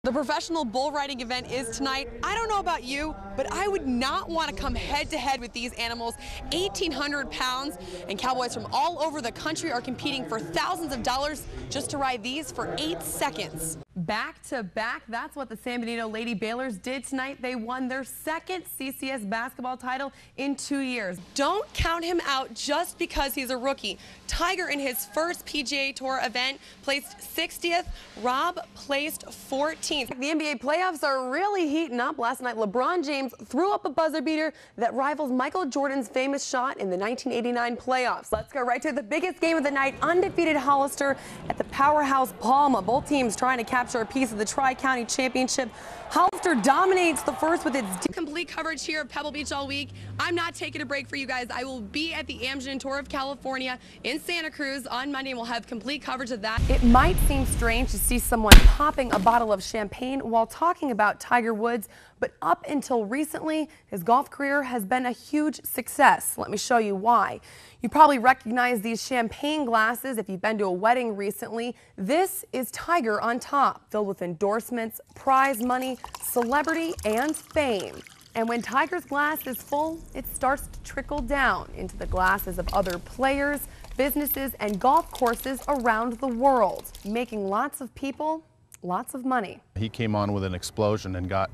The professional bull riding event is tonight. I don't know about you, but I would not want to come head to head with these animals. 1,800 pounds, and cowboys from all over the country are competing for thousands of dollars just to ride these for 8 seconds. Back to back, that's what the San Benito Lady Baylors did tonight. They won their second CCS basketball title in 2 years. Don't count him out just because he's a rookie. Tiger, in his first PGA Tour event, placed 60th. Rob placed 14th. The NBA playoffs are really heating up. Last night, LeBron James threw up a buzzer beater that rivals Michael Jordan's famous shot in the 1989 playoffs. Let's go right to the biggest game of the night. Undefeated Hollister at the powerhouse Palma. Both teams trying to capture a piece of the Tri-County Championship. Hollister dominates the first with its complete coverage here at Pebble Beach all week. I'm not taking a break for you guys. I will be at the Amgen Tour of California in Santa Cruz on Monday, and we'll have complete coverage of that. It might seem strange to see someone popping a bottle of champagne while talking about Tiger Woods, but up until recently, his golf career has been a huge success. Let me show you why. You probably recognize these champagne glasses if you've been to a wedding recently. This is Tiger on top, filled with endorsements, prize money, celebrity, and fame. And when Tiger's glass is full, it starts to trickle down into the glasses of other players, businesses, and golf courses around the world, making lots of people lots of money. He came on with an explosion and got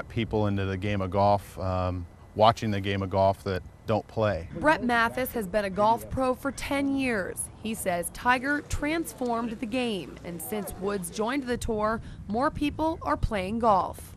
people into the game of golf, watching the game of golf that don't play. Brett Mathis has been a golf pro for 10 years. He says Tiger transformed the game, and since Woods joined the tour, more people are playing golf.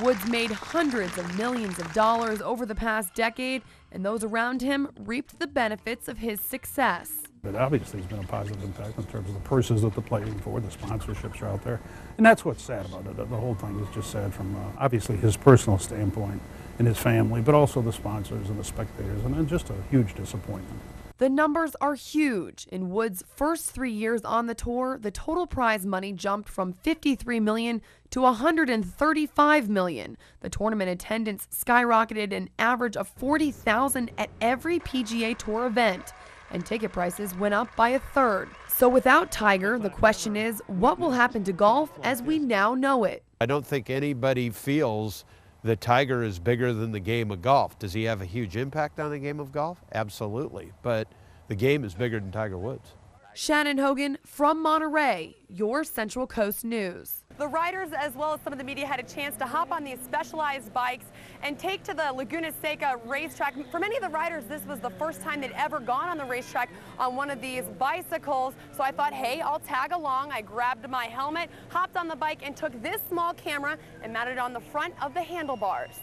Woods made hundreds of millions of dollars over the past decade, and those around him reaped the benefits of his success. But obviously, it's been a positive impact in terms of the purses that they're playing for, the sponsorships are out there. And that's what's sad about it. The whole thing is just sad from obviously his personal standpoint and his family, but also the sponsors and the spectators, and then just a huge disappointment. The numbers are huge. In Woods' first 3 years on the tour, the total prize money jumped from $53 million to $135 million. The tournament attendance skyrocketed an average of 40,000 at every PGA Tour event, and ticket prices went up by a third. So without Tiger, the question is, what will happen to golf as we now know it? I don't think anybody feels that Tiger is bigger than the game of golf. Does he have a huge impact on the game of golf? Absolutely, but the game is bigger than Tiger Woods. Shannon, Hogan from Monterey, your Central Coast News. The riders, as well as some of the media, had a chance to hop on these specialized bikes and take to the Laguna Seca racetrack. For many of the riders, this was the first time they'd ever gone on the racetrack on one of these bicycles. So I thought, hey, I'll tag along. I grabbed my helmet, hopped on the bike, and took this small camera and mounted it on the front of the handlebars.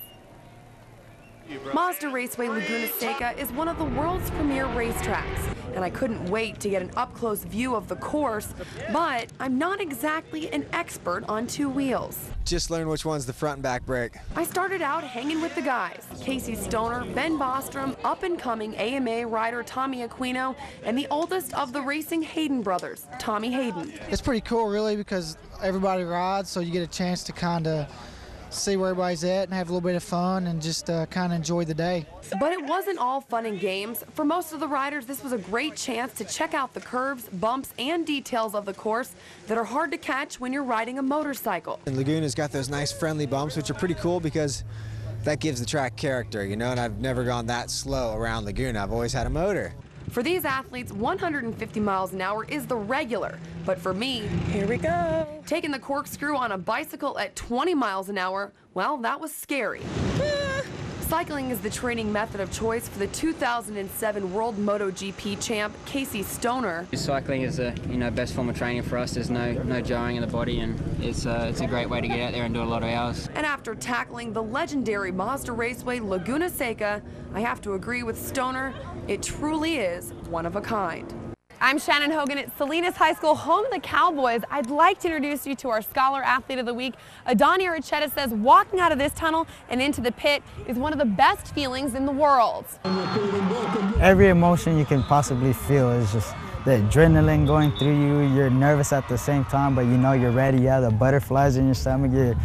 Mazda Raceway Laguna Seca is one of the world's premier racetracks, and I couldn't wait to get an up-close view of the course, but I'm not exactly an expert on two wheels. Just learn which one's the front and back brake. I started out hanging with the guys, Casey Stoner, Ben Bostrom, up-and-coming AMA rider Tommy Aquino, and the oldest of the racing Hayden brothers, Tommy Hayden. It's pretty cool, really, because everybody rides, so you get a chance to kind of see where everybody's at and have a little bit of fun and just kind of enjoy the day. But it wasn't all fun and games. For most of the riders, this was a great chance to check out the curves, bumps, and details of the course that are hard to catch when you're riding a motorcycle. And Laguna's got those nice friendly bumps, which are pretty cool because that gives the track character, you know, and I've never gone that slow around Laguna. I've always had a motor. For these athletes, 150 miles an hour is the regular. But for me, here we go. Taking the corkscrew on a bicycle at 20 miles an hour, well, that was scary. Cycling is the training method of choice for the 2007 World MotoGP champ, Casey Stoner. Cycling is the best form of training for us. There's no jarring in the body, and it's a great way to get out there and do a lot of hours. And after tackling the legendary Mazda Raceway Laguna Seca, I have to agree with Stoner, it truly is one of a kind. I'm Shannon Hogan at Salinas High School, home of the Cowboys. I'd like to introduce you to our Scholar Athlete of the Week. Adani Archetta says walking out of this tunnel and into the pit is one of the best feelings in the world. Every emotion you can possibly feel is just the adrenaline going through you. You're nervous at the same time, but you know you're ready. You have the butterflies in your stomach.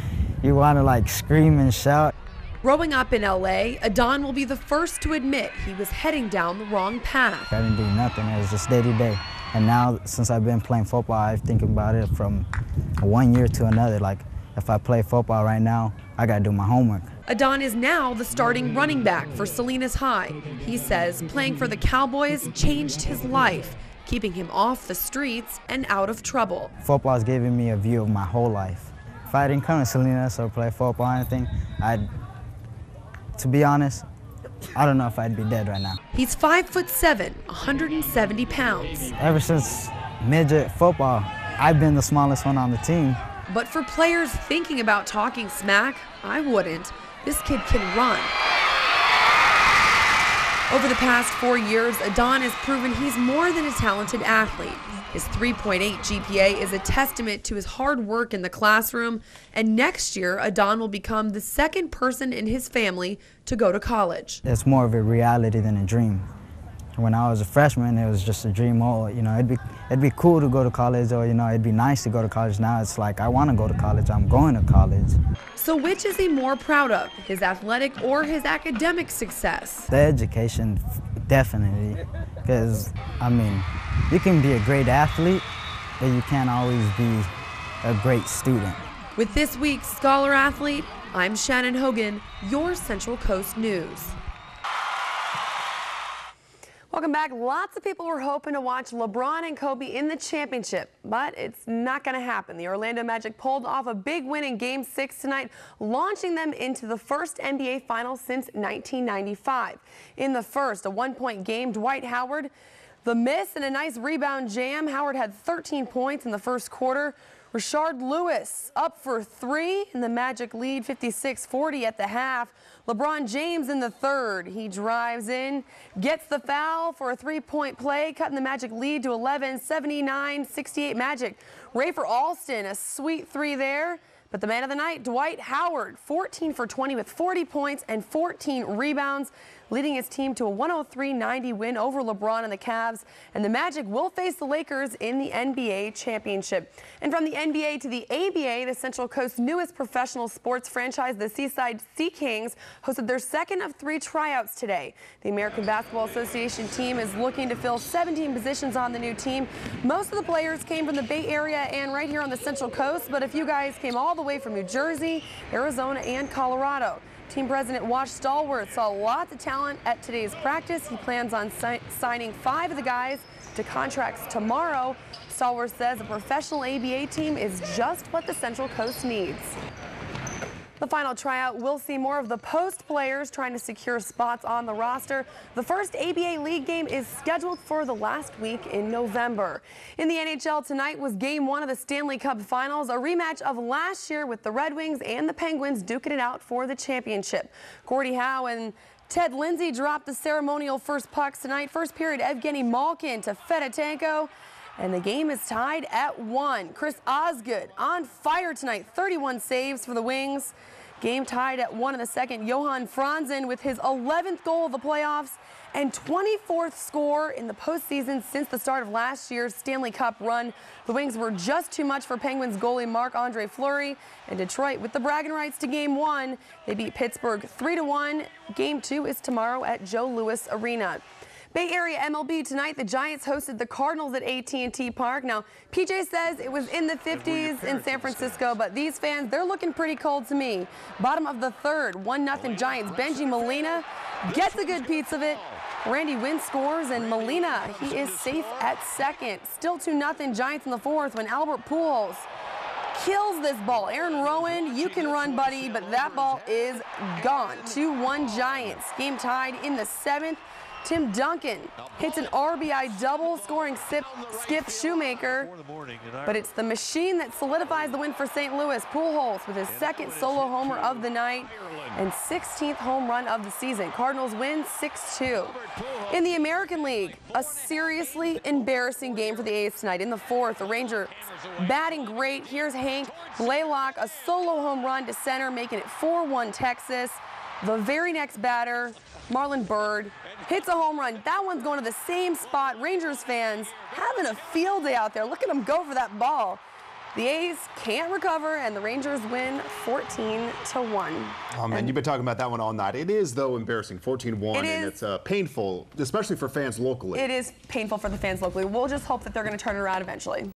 You want to like scream and shout. Growing up in LA, Adon will be the first to admit he was heading down the wrong path. I didn't do nothing. It was just day to day. And now, since I've been playing football, I think about it from 1 year to another. Like, if I play football right now, I got to do my homework. Adon is now the starting running back for Salinas High. He says playing for the Cowboys changed his life, keeping him off the streets and out of trouble. Football's given me a view of my whole life. If I didn't come to Salinas or play football or anything, to be honest, I don't know if I'd be dead right now. He's 5'7", 170 pounds. Ever since midget football, I've been the smallest one on the team. But for players thinking about talking smack, I wouldn't. This kid can run. Over the past 4 years, Adon has proven he's more than a talented athlete. His 3.8 GPA is a testament to his hard work in the classroom, and next year, Adon will become the second person in his family to go to college. It's more of a reality than a dream. When I was a freshman, it was just a dream. Oh, you know, it'd be cool to go to college, or, you know, it'd be nice to go to college. Now it's like, I want to go to college, I'm going to college. So which is he more proud of, his athletic or his academic success? The education, definitely, because, I mean, you can be a great athlete, but you can't always be a great student. With this week's Scholar Athlete, I'm Shannon Hogan, your Central Coast News. Welcome back. Lots of people were hoping to watch LeBron and Kobe in the championship, but it's not going to happen. The Orlando Magic pulled off a big win in Game 6 tonight, launching them into the first NBA Finals since 1995. In the first, a 1-point game, Dwight Howard, the miss and a nice rebound jam. Howard had 13 points in the first quarter. Rashard Lewis up for 3, and the Magic lead 56-40 at the half. LeBron James in the third. He drives in, gets the foul for a 3-point play, cutting the Magic lead to 11, 79-68 Magic. Rafer Alston, a sweet 3 there. But the man of the night, Dwight Howard, 14 for 20 with 40 points and 14 rebounds, leading his team to a 103-90 win over LeBron and the Cavs. And the Magic will face the Lakers in the NBA championship. And from the NBA to the ABA, the Central Coast's newest professional sports franchise, the Seaside Sea Kings, hosted their second of 3 tryouts today. The American Basketball Association team is looking to fill 17 positions on the new team. Most of the players came from the Bay Area and right here on the Central Coast, but a few guys came all the way from New Jersey, Arizona, and Colorado. Team President Wash Stallworth saw lots of talent at today's practice. He plans on signing 5 of the guys to contracts tomorrow. Stallworth says a professional ABA team is just what the Central Coast needs. The final tryout will see more of the post players trying to secure spots on the roster. The first ABA League game is scheduled for the last week in November. In the NHL tonight was Game 1 of the Stanley Cup Finals, a rematch of last year with the Red Wings and the Penguins duking it out for the championship. Gordie Howe and Ted Lindsay dropped the ceremonial first pucks tonight. First period, Evgeny Malkin to Fedotenko. And the game is tied at 1. Chris Osgood on fire tonight, 31 saves for the Wings. Game tied at 1 in the second. Johan Franzen with his 11th goal of the playoffs and 24th score in the postseason since the start of last year's Stanley Cup run. The Wings were just too much for Penguins goalie Marc-Andre Fleury, and Detroit with the bragging rights to Game 1. They beat Pittsburgh 3-1. Game 2 is tomorrow at Joe Louis Arena. Bay Area MLB tonight, the Giants hosted the Cardinals at AT&T Park. Now, PJ says it was in the 50s in San Francisco, but these fans, they're looking pretty cold to me. Bottom of the third, 1-0 Giants. Benji Molina gets a good piece of it. Randy Wynn scores, and Molina, he is safe at second. Still 2-0 Giants in the fourth when Albert Pujols kills this ball. Aaron Rowan, you can run, buddy, but that ball is gone. 2-1 Giants. Game tied in the seventh. Tim Duncan hits an RBI double, scoring Skip Shoemaker, but it's the machine that solidifies the win for St. Louis. Pujols with his second solo homer of the night and 16th home run of the season. Cardinals win 6-2. In the American League, a seriously embarrassing game for the A's tonight. In the fourth, the Rangers batting great. Here's Hank Blaylock, a solo home run to center, making it 4-1 Texas. The very next batter, Marlon Byrd, hits a home run. That one's going to the same spot. Rangers fans having a field day out there. Look at them go for that ball. The A's can't recover, and the Rangers win 14-1. Oh, man, you've been talking about that one all night. It is, though, embarrassing, 14-1, and it's painful, especially for fans locally. It is painful for the fans locally. We'll just hope that they're going to turn it around eventually.